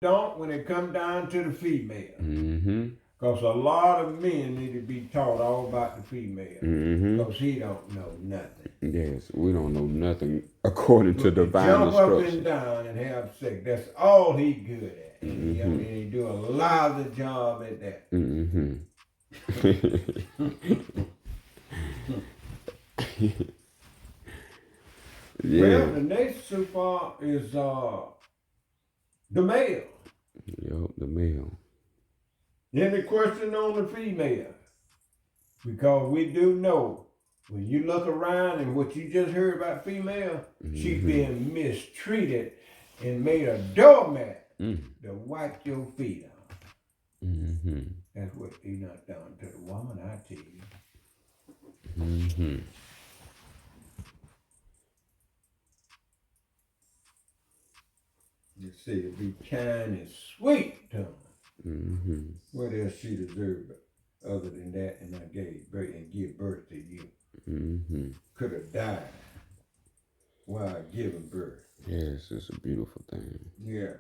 don't when it come down to the female. Mm-hmm. Because a lot of men need to be taught all about the female. Mm-hmm. Because he don't know nothing. Yes, we don't know nothing according to But to divine jump up and instruction. down and have sex, that's all he good at. And, Mm-hmm. and he do a lousy job at that. Mm-hmm. Yeah. Well, the next super is the male. Yup, the male. Any question on the female? Because we do know when you look around and what you just heard about female, she being mistreated and made a doormat to wipe your feet on. Mm-hmm. That's what he not done to the woman, I tell you. Mm-hmm. You see, to be kind and sweet to her. Mm-hmm. What else she deserved other than that? And I gave birth and give birth to you. Mm-hmm. Could have died while giving birth. Yes, it's a beautiful thing. Yeah.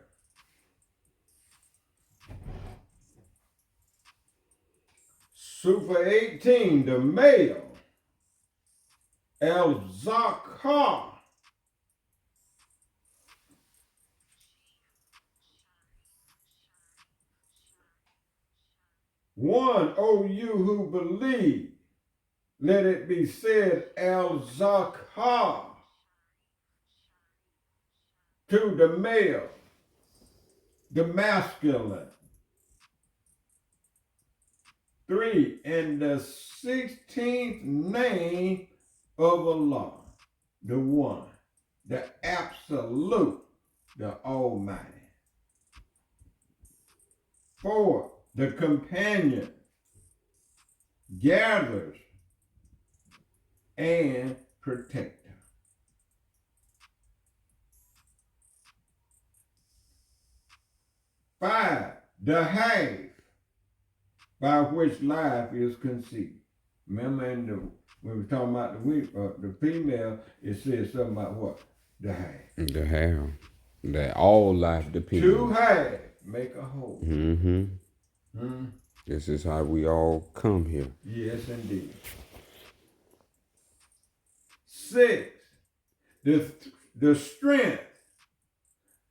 Super 18, the male, El Zakar. One, O you who believe, let it be said, El Zakar, to the male, the masculine. 3, and the 16th name of Allah, the one, the absolute, the almighty. 4, the companion, gathers, and protector. 5, the half by which life is conceived. Remember, when we were talking about the female, it says something about what? The half. The hair. That all life depends. 2 halves make a whole. Mm-hmm. This is how we all come here. Yes, indeed. 6, the strength,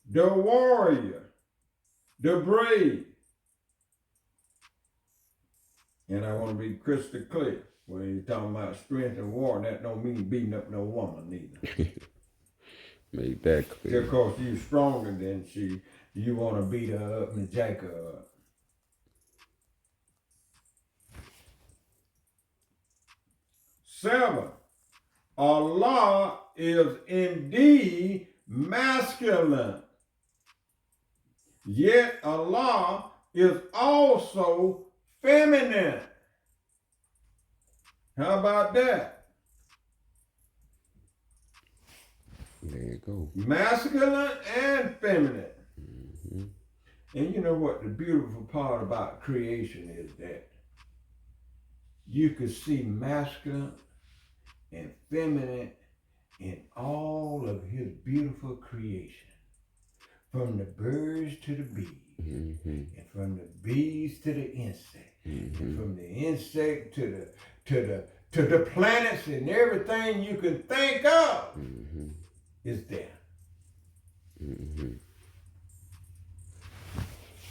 the warrior, the brave. And I want to be crystal clear. When you're talking about strength and war, that don't mean beating up no woman neither. Make that clear. Just because you're stronger than she, you want to beat her up and jack her up. 7, Allah is indeed masculine. Yet Allah is also feminine. How about that? There you go. Masculine and feminine. And you know what the beautiful part about creation is that you could see masculine and feminine in all of his beautiful creation. From the birds to the bees, and from the bees to the insect, and from the insect to the planets and everything you can think of is there.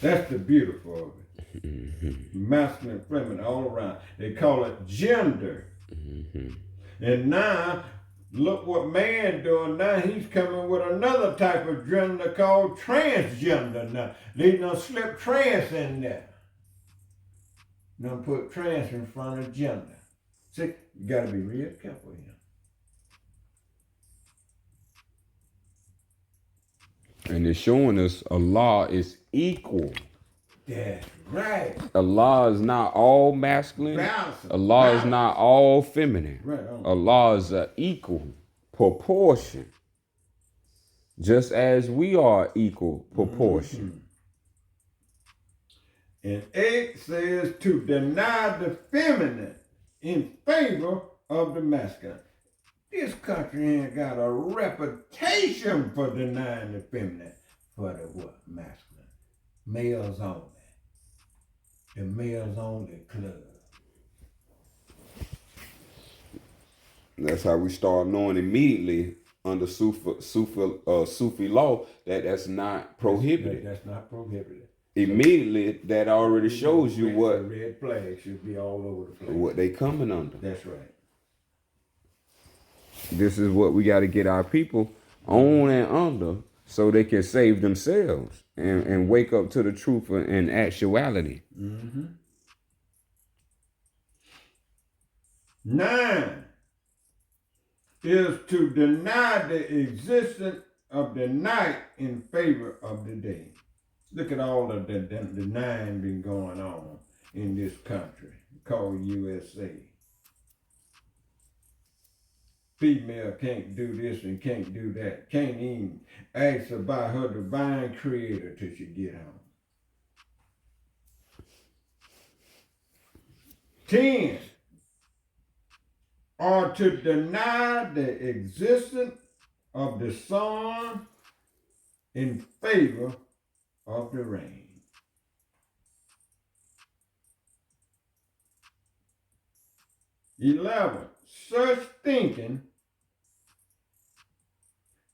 That's the beautiful of it. Masculine, feminine, all around. They call it gender. And now, look what man doing now. He's coming with another type of gender called transgender now. They done slip trans in there. Done put trans in front of gender. See, you gotta be real careful here. And it's showing us Allah is equal. That's right. Allah is not all masculine. Balancing. Allah is not all feminine. Right. Allah is an equal proportion. Just as we are equal proportion. And 8 says to deny the feminine in favor of the masculine. This country ain't got a reputation for denying the feminine for the what? Masculine. Males only. The males only club. That's how we start knowing immediately under Sufi law that's not prohibited. That's not prohibited. Immediately, that already shows you what the red flag should be all over the place. What they coming under. That's right. This is what we got to get our people on and under, so they can save themselves and wake up to the truth and actuality. 9 is to deny the existence of the night in favor of the day. Look at all of the 9 been going on in this country called USA. Female can't do this and can't do that. Can't even ask about her divine creator till she get home. 10 are to deny the existence of the sun in favor of the rain. 11, such thinking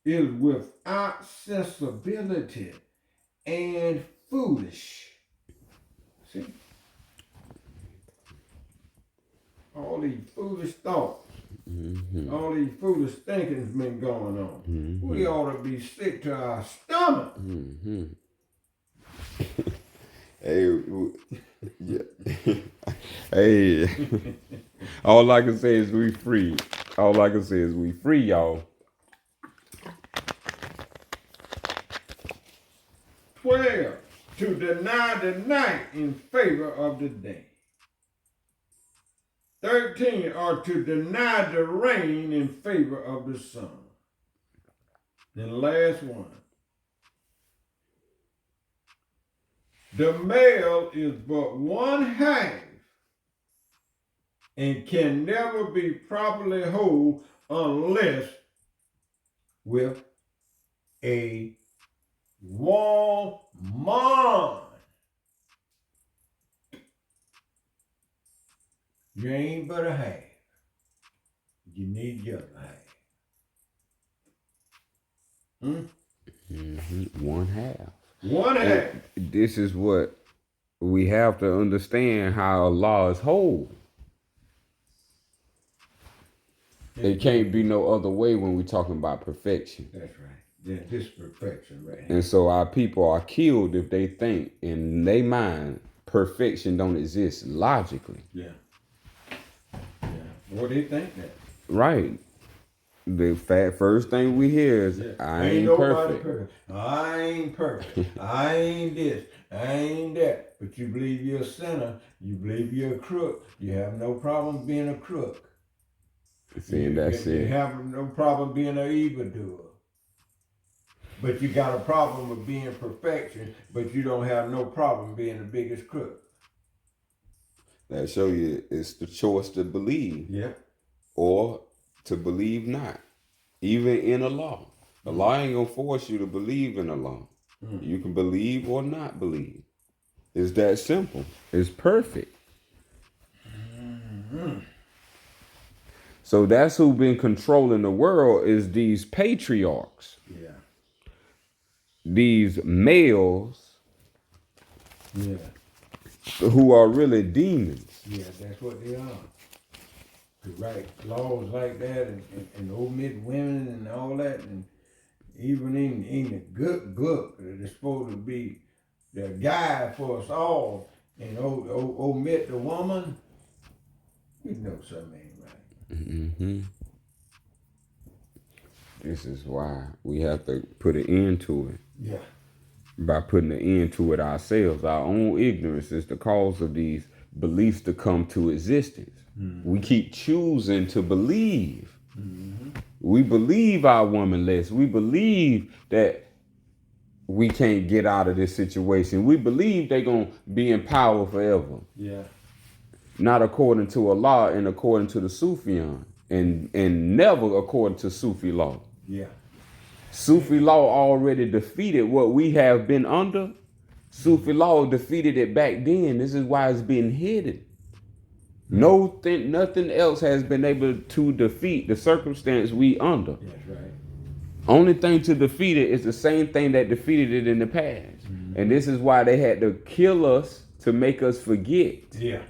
is without sensibility and foolish. See? All these foolish thoughts, all these foolish thinking's been going on. We ought to be sick to our stomach. Hey, hey, all I can say is we free. All I can say is we free, y'all. 12, to deny the night in favor of the day. 13 are to deny the rain in favor of the sun. And the last one. The male is but one half and can never be properly whole unless with a woman. You ain't but a half. You need the other half. One half. One half. This is what we have to understand, how Allah is whole. It can't be no other way when we're talking about perfection. That's right. Yeah, this perfection right here. And so our people are killed if they think in their mind perfection don't exist logically. Yeah. Well, they think that. Right. The first thing we hear is, I ain't perfect. I ain't perfect. I ain't this. I ain't that. But you believe you're a sinner. You believe you're a crook. You have no problem being a crook. See, that's it. You have no problem being an evildoer. But you got a problem with being perfection, but you don't have no problem being the biggest crook. That show you it's the choice to believe. Yeah. Or to believe not. Even in Allah. Allah ain't gonna force you to believe in Allah. You can believe or not believe. It's that simple. It's perfect. So that's who been controlling the world, is these patriarchs. Yeah. These males. Yeah. Who are really demons. Yeah, that's what they are. To write laws like that and omit women and all that, and even in the good book that is supposed to be the guide for us all, and omit the woman, you know something ain't right. This is why we have to put an end to it. Yeah. By putting an end to it ourselves. Our own ignorance is the cause of these beliefs to come to existence. We keep choosing to believe. We believe our woman less. We believe that we can't get out of this situation. We believe they're going to be in power forever. Yeah. Not according to Allah and according to the Sufyan. And never according to Sufi law. Yeah. Sufi law already defeated what we have been under Sufi law defeated it back then. This is why it's been hidden. Nothing else has been able to defeat the circumstance we under. That's right. Only thing to defeat it is the same thing that defeated it in the past. And this is why they had to kill us to make us forget. Yeah.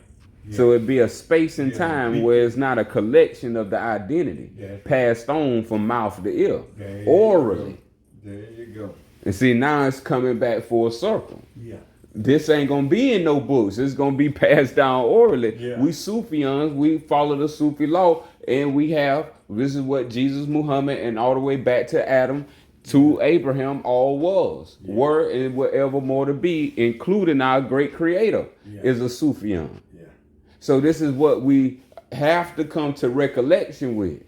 So it'd be a space and time where it's not a collection of the identity passed on from mouth to ear, orally. There you go. And see, now it's coming back full circle. Yeah. This ain't gonna be in no books. It's gonna be passed down orally. Yeah. We Sufians, we follow the Sufi law, and we have, this is what Jesus, Muhammad, and all the way back to Adam, to Abraham, all was, were, and will ever more to be, including our great creator, is a Sufian. Yeah. So this is what we have to come to recollection with,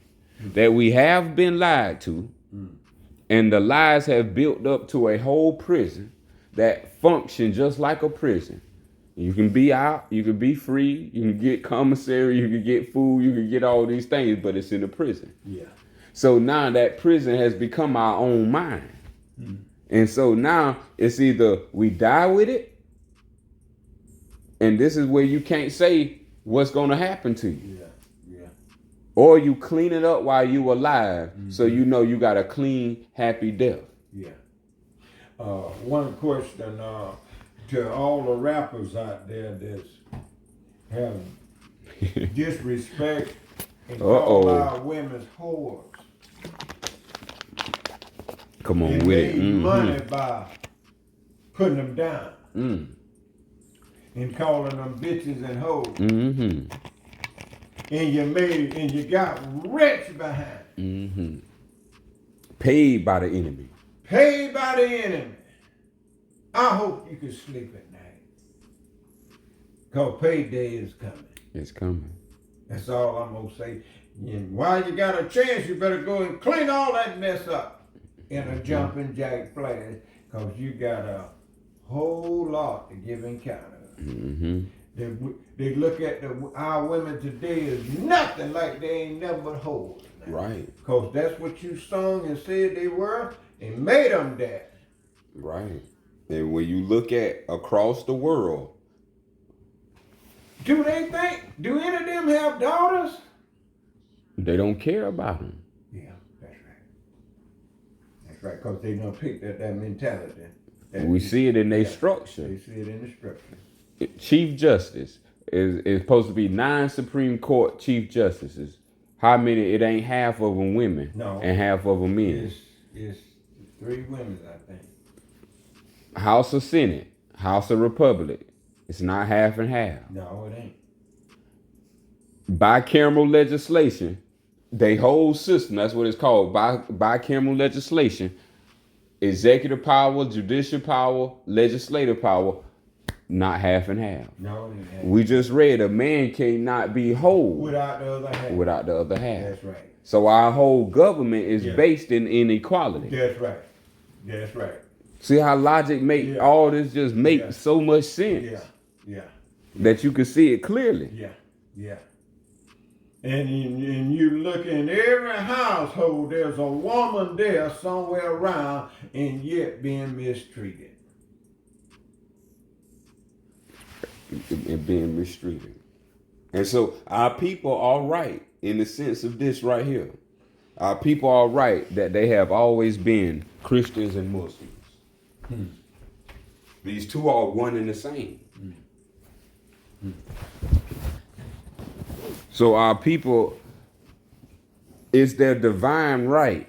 that we have been lied to, and the lies have built up to a whole prison that function just like a prison. You can be out, you can be free, you can get commissary, you can get food, you can get all these things, but it's in a prison. Yeah. So now that prison has become our own mind. And so now it's either we die with it, and this is where you can't say what's going to happen to you. Yeah. Or you clean it up while you alive, so you know you got a clean, happy death. Yeah. One question to all the rappers out there that's have disrespect and call our women's whores. Come on And with it. made money by putting them down and calling them bitches and hoes. And you got rich behind. Paid by the enemy. Paid by the enemy. I hope you can sleep at night. Because payday is coming. It's coming. That's all I'm going to say. And while you got a chance, you better go and clean all that mess up in a jumping jack flash. Because you got a whole lot to give and count of. They look at our women today as nothing like they ain't never but hoes. Right. Because that's what you sung and said they were and made them that. Right. And when you look at across the world, do any of them have daughters? they don't care about them. Yeah, that's right. That's right, because they don't pick that mentality. We see it in their structure. They see it in the structure. Chief Justice is supposed to be 9 Supreme Court Chief Justices. How many? It ain't half of them women. No. And half of them men. It's 3 women, I think. House of Senate, House of Republic. It's not half and half. No, it ain't. Bicameral legislation, they whole system, that's what it's called, bicameral legislation, executive power, judicial power, legislative power, not half and half. No, it ain't half. We just read a man cannot be whole Without the other half. without the other half. That's right. So our whole government is based in inequality. That's right. That's right. See how logic make all this just make so much sense. Yeah. That you can see it clearly. Yeah. And you look in every household, there's a woman there somewhere around and yet being mistreated. And being mistreated. And so our people are right in the sense of this right here. Our people are right that they have always been Christians and Muslims. These two are one and the same. So our people, it's their divine right.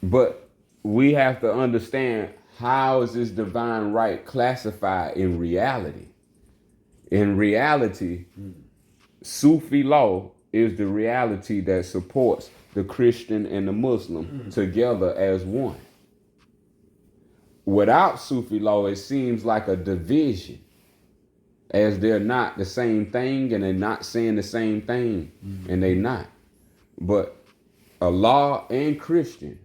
But we have to understand, how is this divine right classified in reality? In reality, Sufi law is the reality that supports the Christian and the Muslim together as one. Without Sufi law, it seems like a division, as they're not the same thing and they're not saying the same thing, and they're not. But Allah and Christian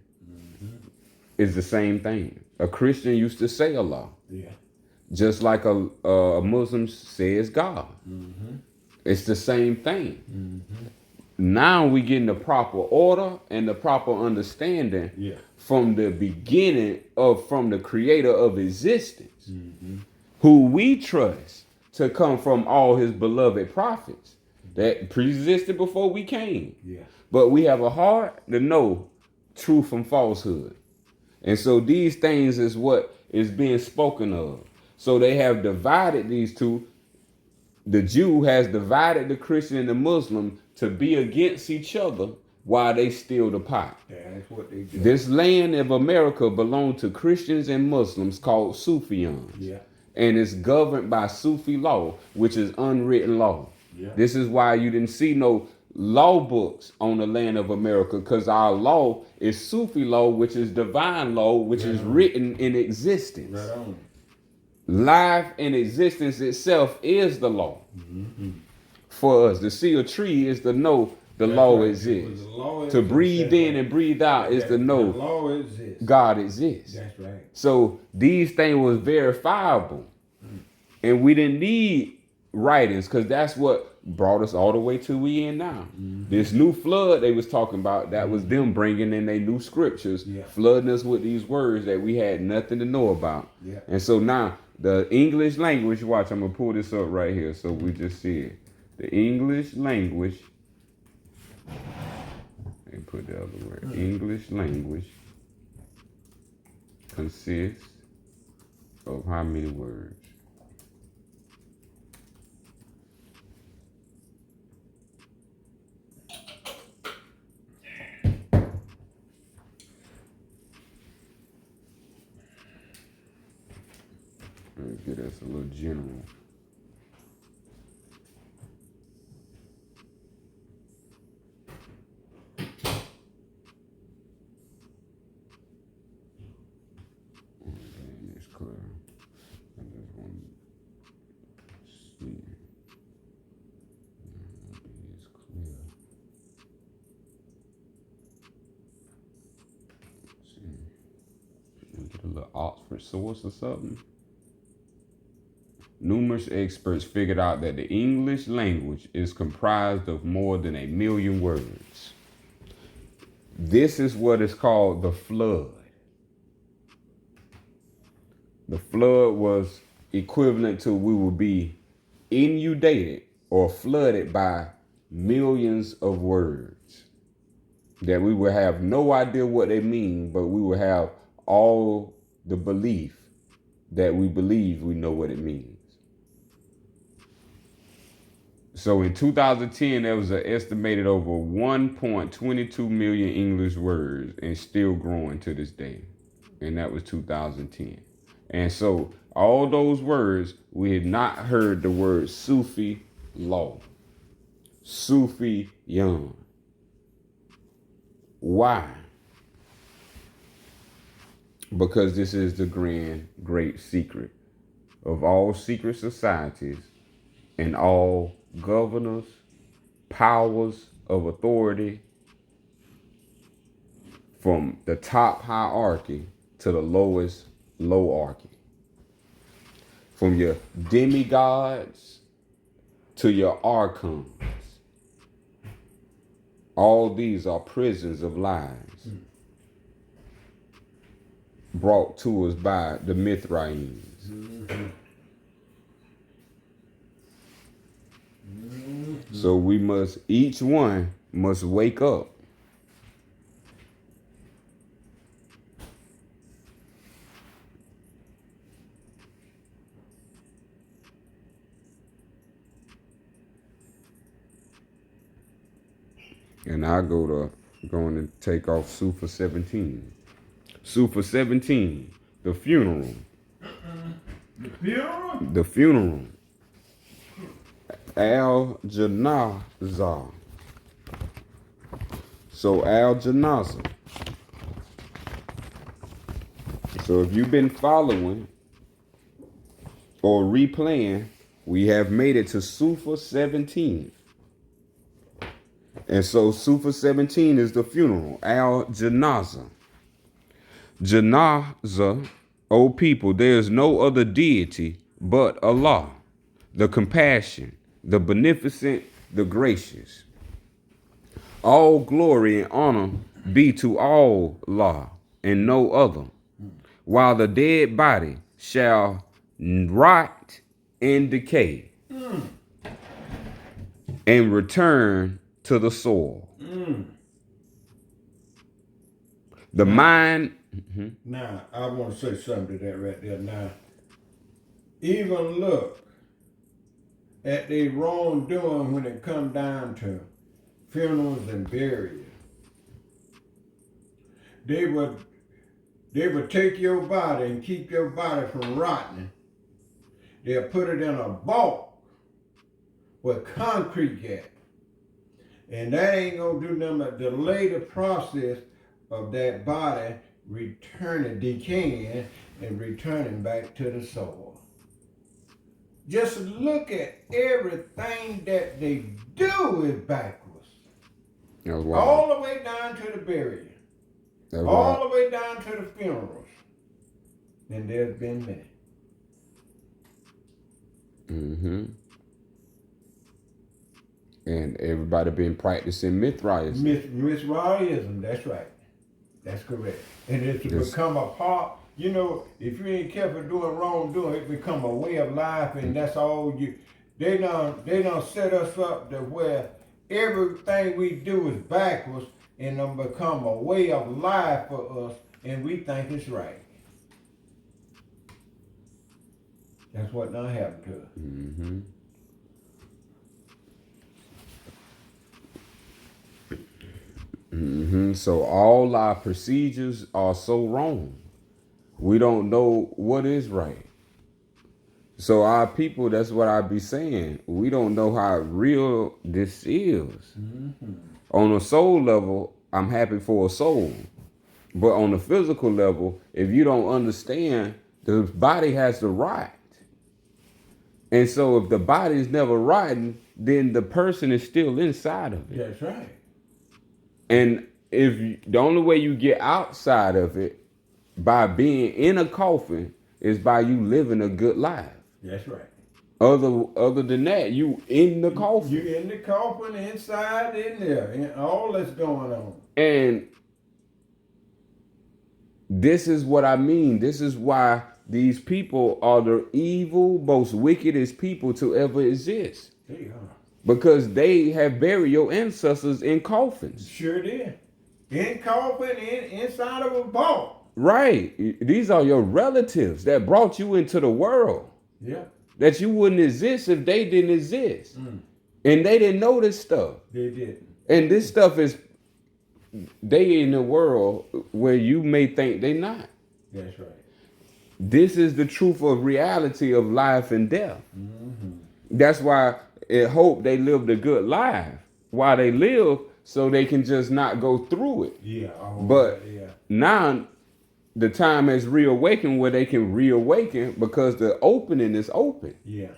is the same thing. A Christian used to say Allah. Yeah. Just like a Muslim says God. It's the same thing. Now we getting the proper order and the proper understanding from the beginning from the creator of existence, who we trust to come from all his beloved prophets that pre-existed before we came. But we have a heart to know truth from falsehood. And so these things is what is being spoken of. So they have divided these two. The Jew has divided the Christian and the Muslim to be against each other while they steal the pot. That's what they do. This land of America belonged to Christians and Muslims called Sufians. And it's governed by Sufi law, which is unwritten law. This is why you didn't see no law books on the land of America, because our law is Sufi law, which is divine law, which is written in existence. Life in existence itself is the law. For us, to see a tree is to know the law exists. To breathe in and breathe out is to know God exists. That's right. So these things was verifiable. And we didn't need writings, because that's what brought us all the way to we in now. This new flood they was talking about, that was them bringing in their new scriptures, flooding us with these words that we had nothing to know about. And so now the English language, watch, I'm gonna pull this up right here so we just see it. The English language, and put the other word, English language consists of how many words? Let's get us a little general. It's clear. I just want to see. It's clear. Let's see. Get a little Oxford source or something. Numerous experts figured out that the English language is comprised of more than 1 million words. This is what is called the flood. The flood was equivalent to we will be inundated or flooded by millions of words that we will have no idea what they mean, but we will have all the belief that we believe we know what it means. So in 2010, there was an estimated over 1.22 million English words, and still growing to this day. And that was 2010. And so all those words, we had not heard the word Sufi law, Sufi young. Why? Because this is the great secret of all secret societies and all governors, powers of authority, from the top hierarchy to the lowest lowarchy. From your demigods to your archons. All these are prisons of lies brought to us by the Mithraeans. So we must, each one must wake up. And I going to take off Sufa 17. Sufa 17, the funeral. The funeral? The funeral. Al-Janazah. So Al-Janazah. So if you've been following or replaying, we have made it to Sufa 17. And so Sufa 17 is the funeral, Al-Janazah. Janazah, O people, there is no other deity but Allah, the compassion, the beneficent, the gracious. All glory and honor be to Allah and no other, while the dead body shall rot and decay and return to the soil. The mind. Now, I want to say something to that right there. Now, even look at the wrongdoing when it come down to funerals and burials. They would take your body and keep your body from rotting. They'll put it in a vault with concrete at. And that ain't gonna do nothing but delay the process of that body returning, decaying, and returning back to the soil. Just look at everything that they do is backwards. All the way down to the burial. All the way down to the funerals. And there's been many. And everybody been practicing Mithraism. Mithraism, that's right. That's correct. And it's become a part, you know, if you ain't careful doing wrongdoing, it become a way of life, and that's all you. They don't set us up to where everything we do is backwards, and it'll become a way of life for us, and we think it's right. That's what now happened to us. So all our procedures are so wrong. We don't know what is right. So our people, that's what I be saying. We don't know how real this is. On a soul level, I'm happy for a soul. But on the physical level, if you don't understand, the body has to rot. And so if the body is never rotting, then the person is still inside of it. That's right. And the only way you get outside of it by being in a coffin is by you living a good life. That's right. Other than that, you in the coffin. You in the coffin, inside, in there, and all that's going on. And this is what I mean. This is why these people are the evil, most wickedest people to ever exist. They are. Because they have buried your ancestors in coffins. Sure did. In coffin, inside of a vault. Right. These are your relatives that brought you into the world. Yeah. That you wouldn't exist if they didn't exist. And they didn't know this stuff. They didn't. And this stuff is, they in the world where you may think they not. That's right. This is the truth of reality of life and death. That's why I hope they lived a good life while they live, so they can just not go through it. Yeah. But now the time has reawakened where they can reawaken because the opening is open. Yeah.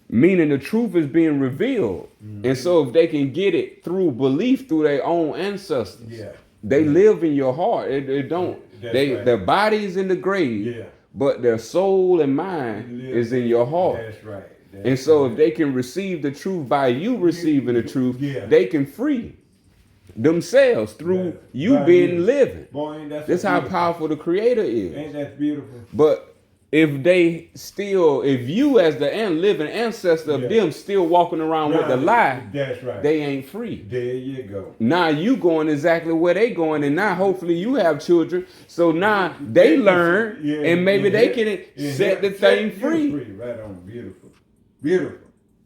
Meaning the truth is being revealed. And so if they can get it through belief through their own ancestors, they live in your heart. It don't. Their body is in the grave, but their soul and mind is in your heart. That's right. And so if they can receive the truth by you receiving the truth, they can free themselves through you being living. Boy, that's how powerful the Creator is. Ain't that beautiful? But if you as the living ancestor of them still walking around with the lie, that's right, they ain't free. There you go. Now you going exactly where they going, and now hopefully you have children, so now they learn, and maybe they can set the thing free. Right on, beautiful, beautiful.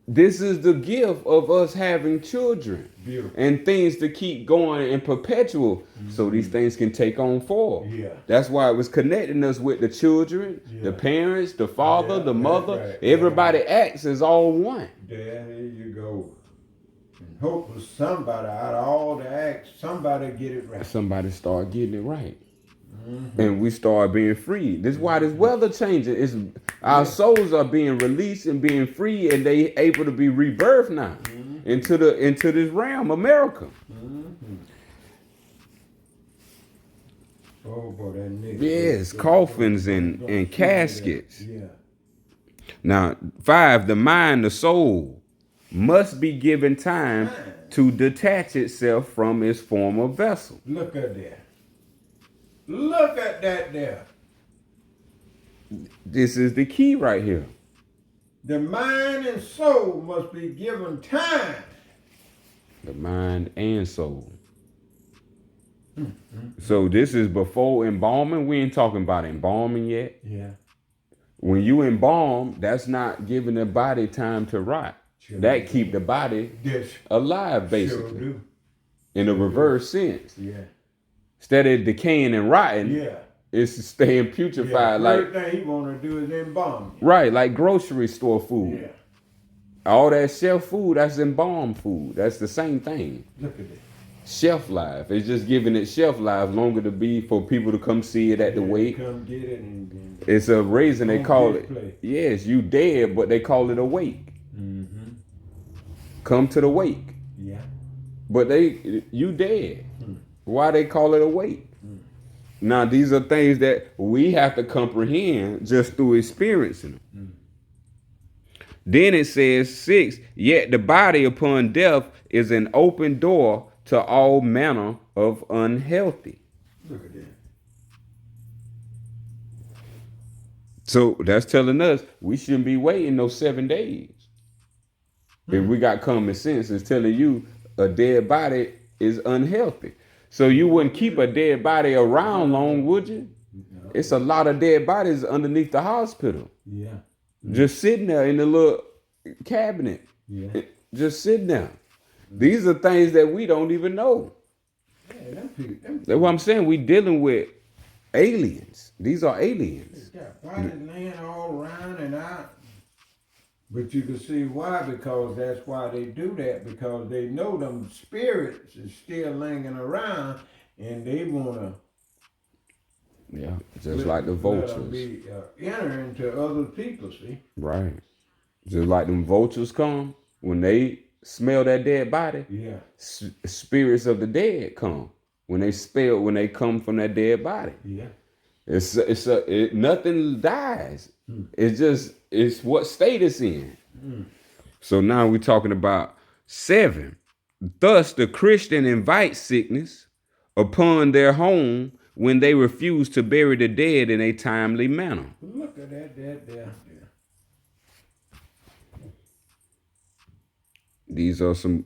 This is the gift of us having children. Beautiful. And things to keep going and perpetual, so these things can take on form. That's why it was connecting us with the children, the parents, the father, the mother. Everybody acts as all one. There you go. And hopefully somebody out of all the acts, somebody get it right. Somebody start getting it right. And we start being free. This is why this weather changing. Our souls are being released and being free, and they able to be rebirthed now into this realm, America. Oh boy, that nigga. Yes, coffins and caskets. Now, 5, the mind, the soul, must be given time to detach itself from its former vessel. Look at that. Look at that there. This is the key right here. The mind and soul must be given time. The mind and soul. So this is before embalming. We ain't talking about embalming yet. Yeah. When you embalm, that's not giving the body time to rot. Sure That keep the body Yes. alive, basically, Sure do. in a reverse sense. Yeah. Instead of decaying and rotting, Yeah. it's staying putrefied. Yeah. Like, First thing he want to do is embalm you. right, like grocery store food. Yeah. All that shelf food, that's embalmed food. That's the same thing. Look at this. Shelf life. It's just giving it shelf life longer to be for people to come see it at the wake. Come get it and It's a reason they on call display. it. Yes, you dead, but they call it a wake. Mm-hmm. Come to the wake. Yeah. But you dead. Why they call it a wake? Now these are things that we have to comprehend just through experiencing them. Then it says 6, yet the body upon death is an open door to all manner of unhealthy. Look at that. So that's telling us we shouldn't be waiting those 7 days. If we got common sense, it's telling you a dead body is unhealthy. So you wouldn't keep a dead body around long, would you? No. It's a lot of dead bodies underneath the hospital. Yeah. Just sitting there in the little cabinet. Yeah. Just sitting there. These are things that we don't even know. Yeah, them people, That's what I'm saying. We dealing with aliens. These are aliens. they got bodies laying all around and out. But you can see why, because that's why they do that, because they know them spirits is still laying around and they want to Yeah, just like the vultures. be enter into other people, see? Right. Just like them vultures come, when they smell that dead body, Yeah. spirits of the dead come. When they come from that dead body. Yeah. Nothing dies. It's what state it's in. So now we're talking about 7. Thus the Christian invites sickness upon their home when they refuse to bury the dead in a timely manner. Look at that there. These are some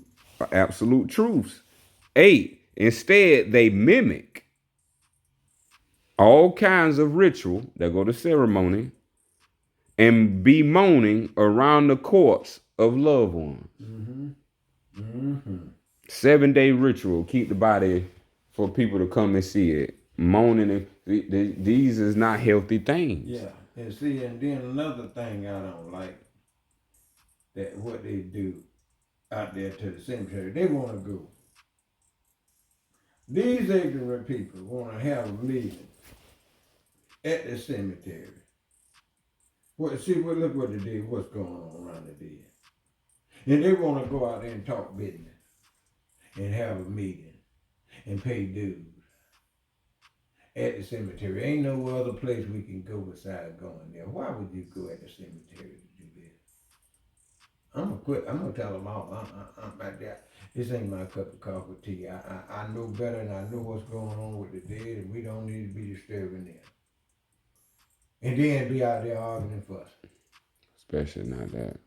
absolute truths. 8. Instead, they mimic all kinds of ritual that go to ceremony and bemoaning around the corpse of loved ones. 7-day ritual, keep the body for people to come and see it. Moaning, these is not healthy things. Yeah. And see, and then another thing I don't like, that what they do out there to the cemetery, they want to go. These ignorant people want to have a meeting at the cemetery. Look what they did, what's going on around the dead. And they want to go out there and talk business and have a meeting and pay dues at the cemetery. Ain't no other place we can go besides going there. Why would you go at the cemetery to do this? I'm gonna quit. I'm gonna tell them all. I'm right there. This ain't my cup of coffee tea. I know better, and I know what's going on with the dead, and we don't need to be disturbing them. And then be out there arguing and fussing. Especially not that.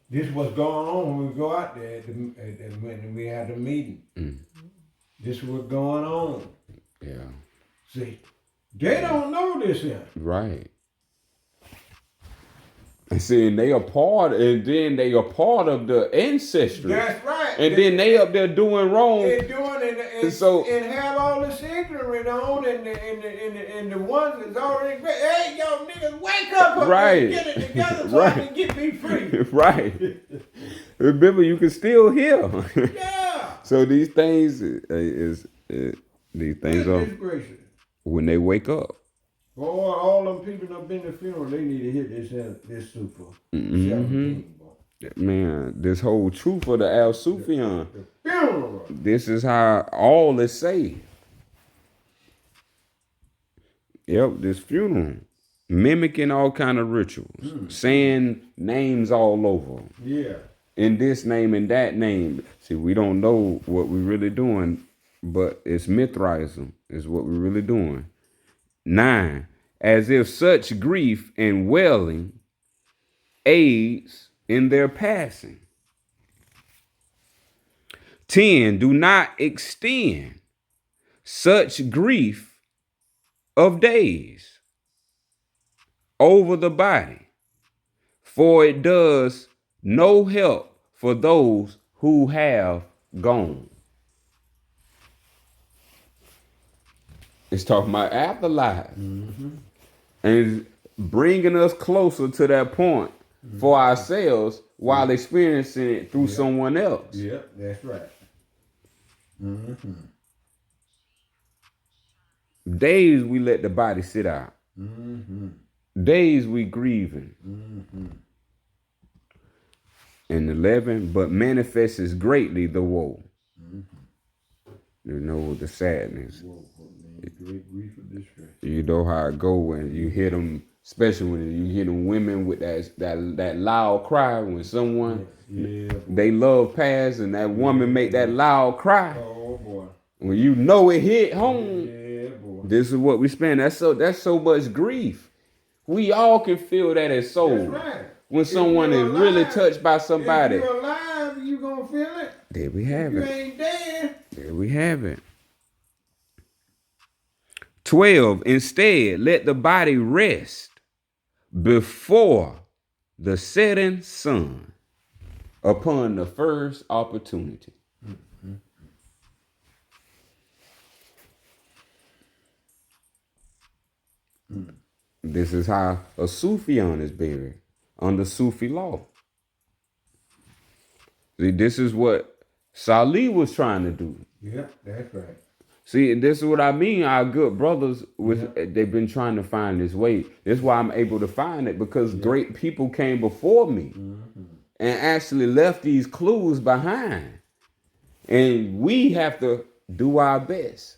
This is what's going on when we go out there when we have the meeting. This is what's going on. Yeah. See, they don't know this yet. Right. And see, and they are part of the ancestry. That's right. And then they up there doing wrong. They're doing it and have all this ignorant on and the ones that's already great. Hey, yo, niggas, wake up Right. and get it together so I can get me free. Right. Remember, you can still hear. Yeah. So these things are gracious. when they wake up. Boy, all them people that have been to the funeral, they need to hit this super 17, boy. Man, this whole truth of the Al Sufyan. The funeral. This is how all is saved. Yep, this funeral. Mimicking all kind of rituals. Saying names all over. Yeah. in this name and that name. See, we don't know what we're really doing, but it's Mithraism is what we're really doing. 9, as if such grief and wailing aids in their passing. 10, do not extend such grief of days over the body, for it does no help for those who have gone. It's talking about afterlife. And bringing us closer to that point for ourselves while experiencing it through someone else. Yep, that's right. Days we let the body sit out. Days we grieving. And 11, but manifests greatly the woe. You know, the sadness. Great grief of distress. You know how it go when you hear them, especially when you hear them women with that loud cry when someone they love pass and that woman make that loud cry. Oh boy. When you know it hit home. Yeah, boy. This is what we spend. That's so much grief. We all can feel that as souls. That's right. When someone is really touched by somebody. If you're alive, you gonna feel it. There we have it. it. You ain't dead. There we have it. 12, instead, let the body rest before the setting sun upon the first opportunity. This is how a Sufyan is buried under Sufi law. See, this is what Salih was trying to do. Yeah, that's right. See, this is what I mean. Our good brothers, they've been trying to find this way. That's why I'm able to find it, because great people came before me and actually left these clues behind. And we have to do our best.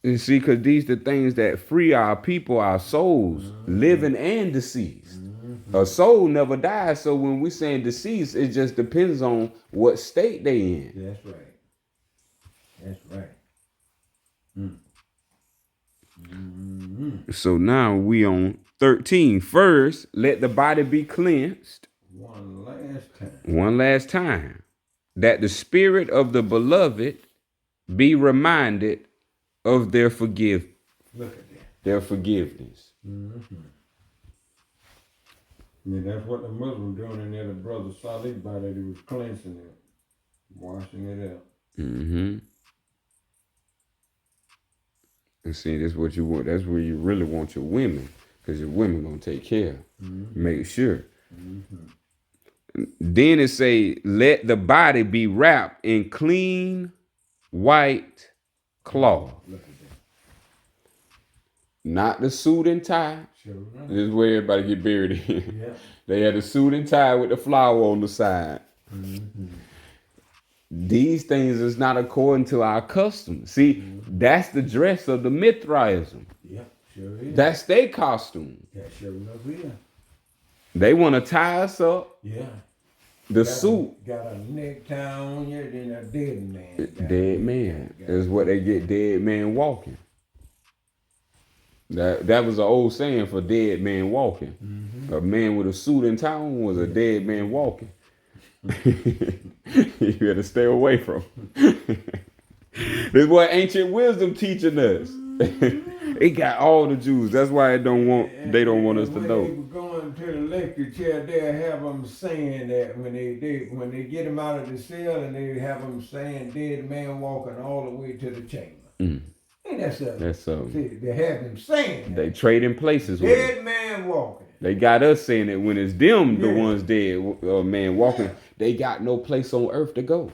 You see, because these are the things that free our people, our souls, living and deceased. A soul never dies, so when we saying deceased, it just depends on what state they in. That's right. That's right. So now we on 13. First, let the body be cleansed. One last time. That the spirit of the beloved be reminded of their Look at that. Their forgiveness. Yeah, that's what the Muslim doing in there. The brother Salih body, he was cleansing it, washing it out. And see, that's what you want. That's where you really want your women, because your women gonna take care. Make sure. Then it say, let the body be wrapped in clean white cloth. Look at that. Not the suit and tie. Sure enough. This is where everybody get buried in. Yeah. They had a suit and tie with the flower on the side. These things is not according to our custom. See, that's the dress of the Mithraism. Yeah, sure is. That's their costume. Yeah, sure enough is. They want to tie us up. Yeah. The suit. Got a necktie on you, then a dead man. Dead man. Is what they get, dead man walking. That was an old saying for dead man walking. A man with a suit and tie on was a dead man walking. You better stay away from. This is what ancient wisdom teaching us. It got all the Jews. That's why they don't want us to know. When they were going to the lecture chair, they'll have them saying that when they get them out of the cell, and they have them saying dead man walking all the way to the chamber. Ain't that something? That's something. See, they have them saying that. They trading places with it. Dead man walking. They got us saying that when it's them, the ones dead man walking, they got no place on earth to go.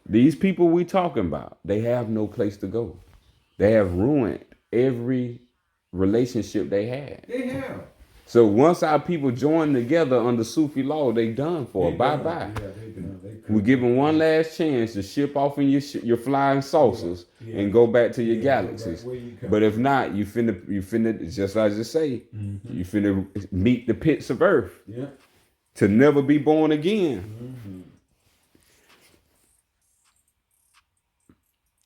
These people we talking about, they have no place to go. They have ruined every relationship they had. They have. So once our people join together under Sufi law, they done for. Bye-bye. Yeah, they done. We give them one last chance to ship off in your flying saucers and go back to your galaxies. But if not, you finna just as I just say, you finna meet the pits of earth to never be born again.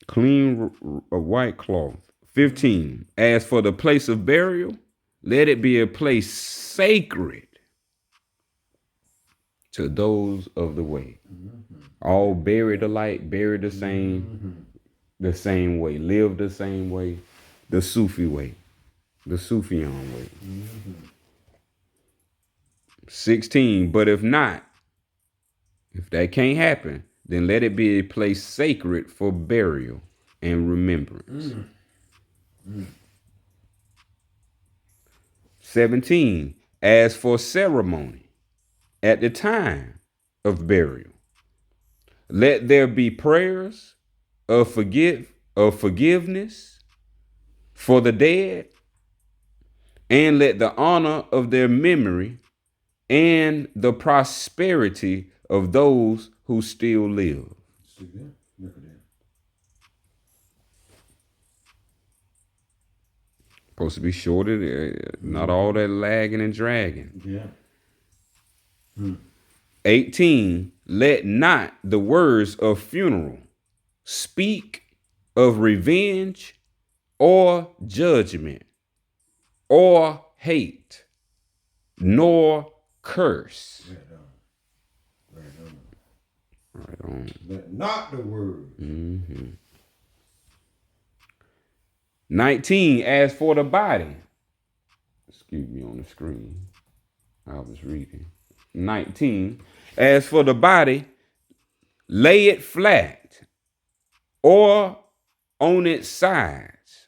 Clean a white cloth. 15. As for the place of burial, let it be a place sacred to those of the way. All buried alike, buried the same way, live the same way, the Sufi way, the Sufyan way. 16. But if not, if that can't happen, then let it be a place sacred for burial and remembrance. 17. As for ceremony, at the time of burial, let there be prayers of forgiveness for the dead, and let the honor of their memory and the prosperity of those who still live. See that? Look at that. Supposed to be shorter, not all that lagging and dragging. Yeah. 18. Let not the words of funeral speak of revenge or judgment or hate nor curse. Right on. Let not the word. 19. As for the body, excuse me on the screen, I was reading. 19. As for the body, lay it flat or on its sides,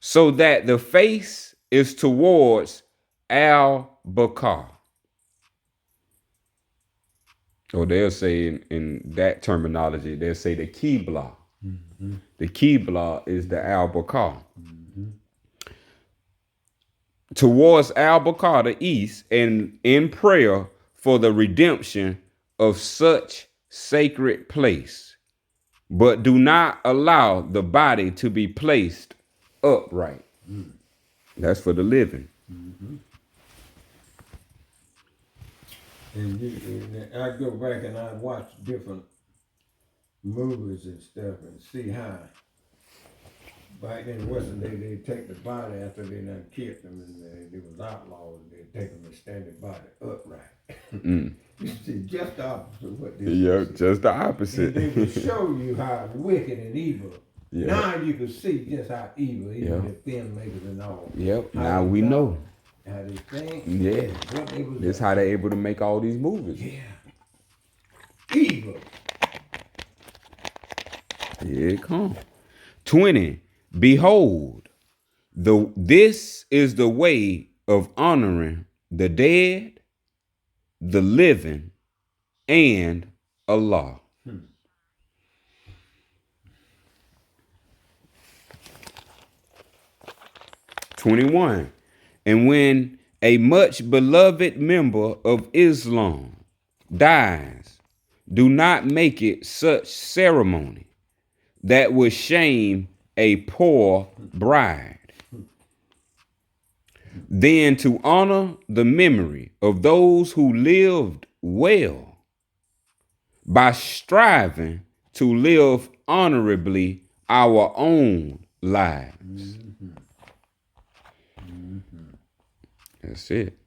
so that the face is towards al-Bakar. Or they'll say in that terminology, they'll say the Qibla. The Qibla is the al-Bakar. Towards al-Bakar, the east, and in prayer for the redemption of such sacred place. But do not allow the body to be placed upright. That's for the living. And I go back and I watch different movies and stuff and see how back in the Western day they take the body after they done killed them and they was outlaws. They take them and stand the body upright. You see, just the opposite of what this is. Just the opposite. And they would show you how wicked and evil. Yeah. Now you can see just how evil, even the filmmakers and all. Yep. Now we know. How they think. Yeah. What they was That's how they're able to make all these movies. Yeah. Evil. Here it comes. 20. Behold, this is the way of honoring the dead, the living, and Allah. 21. And when a much beloved member of Islam dies, do not make it such ceremony that would shame a poor bride. Then to honor the memory of those who lived well by striving to live honorably our own lives. That's it.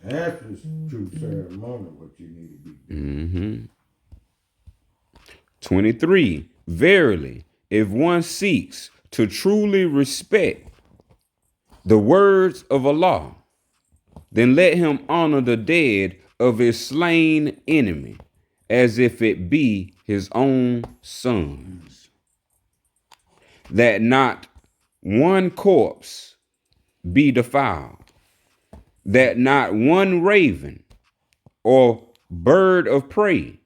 That's the true ceremony, what you need to be. 23. Verily, if one seeks to truly respect the words of Allah, then let him honor the dead of his slain enemy as if it be his own sons. That not one corpse be defiled, that not one raven or bird of prey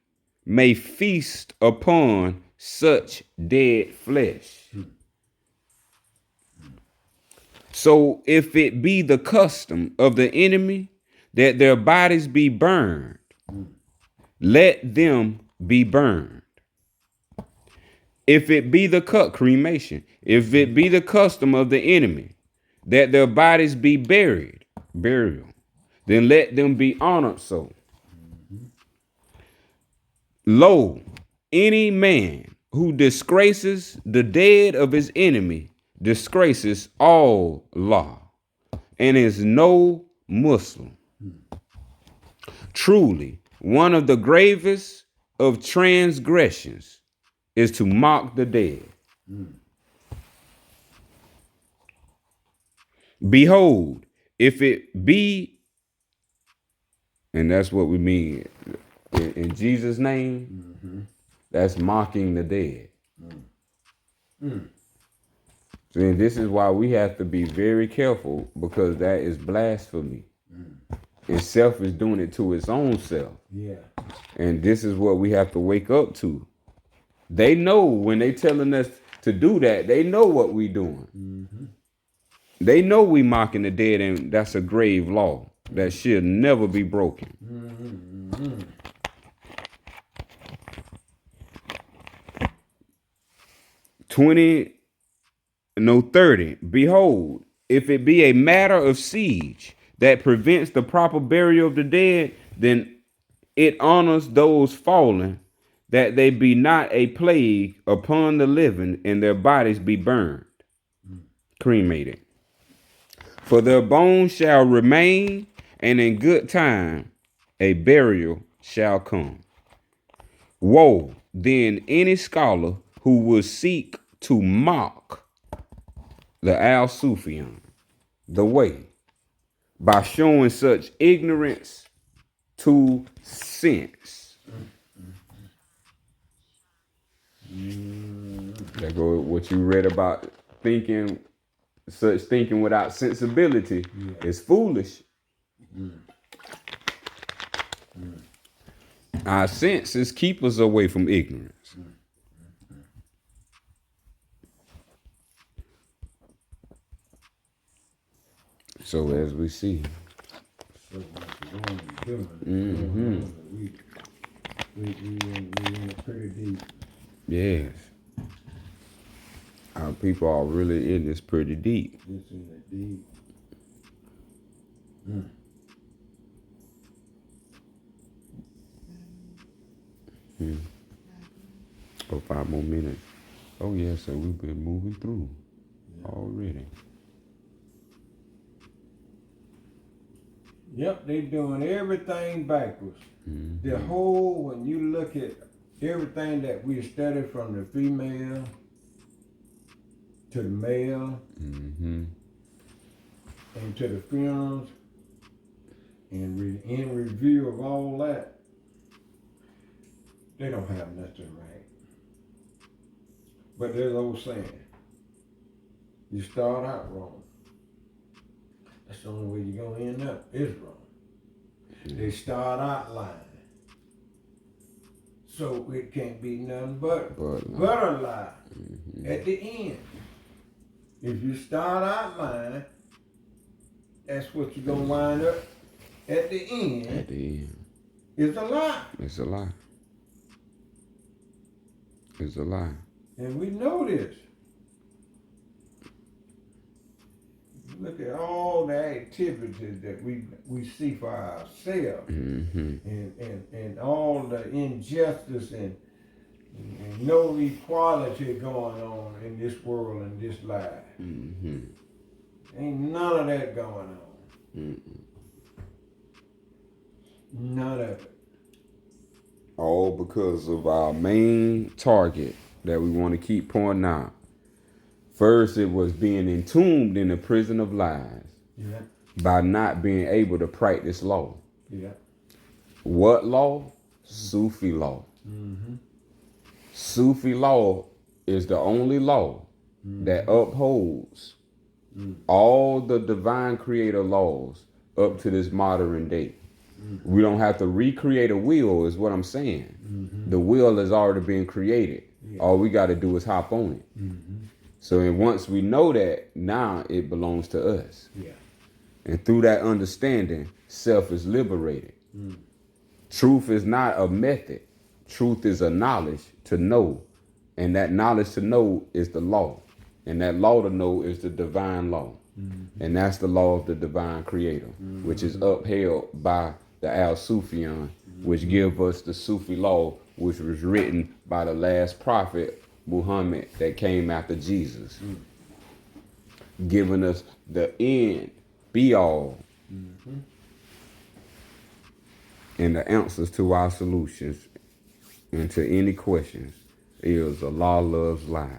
may feast upon such dead flesh. So if it be the custom of the enemy that their bodies be burned, let them be burned. If it be the cremation, if it be the custom of the enemy that their bodies be burial, then let them be honored so. Lo, any man who disgraces the dead of his enemy disgraces all law and is no Muslim. Truly, one of the gravest of transgressions is to mock the dead. Behold, if it be, and that's what we mean in Jesus' name, that's mocking the dead. So and this is why we have to be very careful, because that is blasphemy. And self is doing it to its own self. Yeah. And this is what we have to wake up to. They know when they telling us to do that, they know what we doing. They know we mocking the dead, and that's a grave law that should never be broken. 30. Behold, if it be a matter of siege that prevents the proper burial of the dead, then it honors those fallen, that they be not a plague upon the living, and their bodies be burned, cremated. For their bones shall remain, and in good time a burial shall come. Woe then any scholar who will seek to mock the Al-Sufyan, the way, by showing such ignorance to sense. That go what you read about thinking, such thinking without sensibility is foolish. Our senses keep us away from ignorance. So as we see, We in it pretty deep. yes, our people are really in this pretty deep. It's in it deep. Oh, 5 more minutes. Oh yeah, so we've been moving through already. Yep, they doing everything backwards. The whole, when you look at everything that we studied from the female to the male and to the funerals, and in review of all that, they don't have nothing right. But there's an old saying, you start out wrong. That's the only way you're going to end up, is wrong. They start out lying. So it can't be nothing but a lie at the end. If you start out lying, that's what you're going to wind up at the end. At the end. It's a lie. It's a lie. It's a lie. And we know this. Look at all the activities that we see for ourselves, and all the injustice and no equality going on in this world and this life. Ain't none of that going on. None of it. All because of our main target that we want to keep pointing out. First, it was being entombed in the prison of lies by not being able to practice law. What law? Sufi law. Sufi law is the only law that upholds all the divine creator laws up to this modern day. We don't have to recreate a wheel, is what I'm saying. The wheel has already been created. All we got to do is hop on it. So and once we know that, now it belongs to us. And through that understanding, self is liberated. Truth is not a method. Truth is a knowledge to know. And that knowledge to know is the law. And that law to know is the divine law. And that's the law of the divine creator, which is upheld by the Al Sufyan, which give us the Sufi law, which was written by the last prophet, Muhammad, that came after Jesus. Giving us the end, be all, and the answers to our solutions and to any questions is Allah loves life.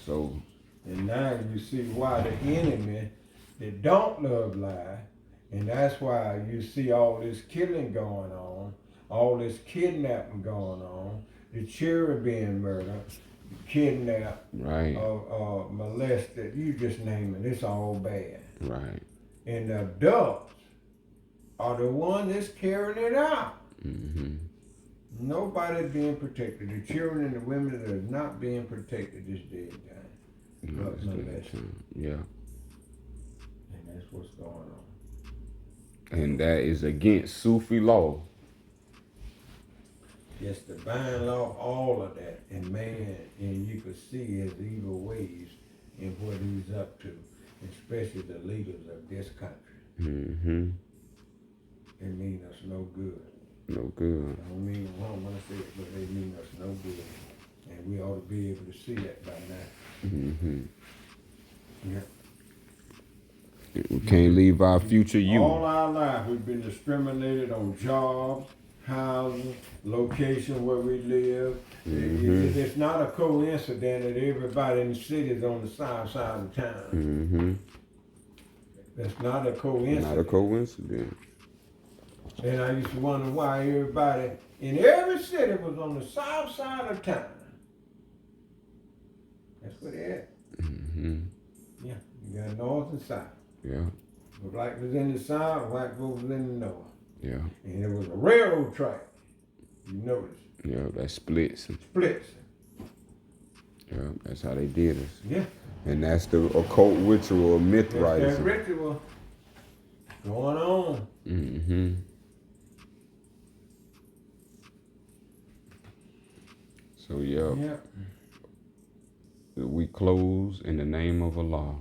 So, And now you see why the enemy, they don't love life, and that's why you see all this killing going on, all this kidnapping going on, the children being murdered, kidnapped, right, molested, you just name it, it's all bad. right. And the adults are the ones that's carrying it out. Nobody's being protected. The children and the women that are not being protected this day and time. But molested. Yeah. And that's what's going on. And that is against Sufi law. Yes, divine law, all of that. And man, and you could see his evil ways and what he's up to, especially the leaders of this country. They mean us no good. No good. I don't mean wrong when I say it, but they mean us no good. And we ought to be able to see that by now. Yeah. We can't leave our future youth. All our life we've been discriminated on jobs, housing, location where we live. It's not a coincidence that everybody in the city is on the south side of town. That's not a coincidence. Not a coincidence. And I used to wonder why everybody in every city was on the south side of town. That's where they at. Yeah, you got north and south. Yeah. The black was in the south, white folks was in the north. Yeah. And there was a railroad track. You notice. Yeah, that splits. Splits. Yeah, that's how they did us. Yeah. And that's the occult ritual of myth That's writing. that ritual going on. So yeah. We close in the name of Allah.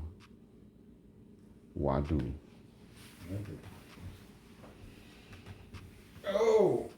Wadu. Oh.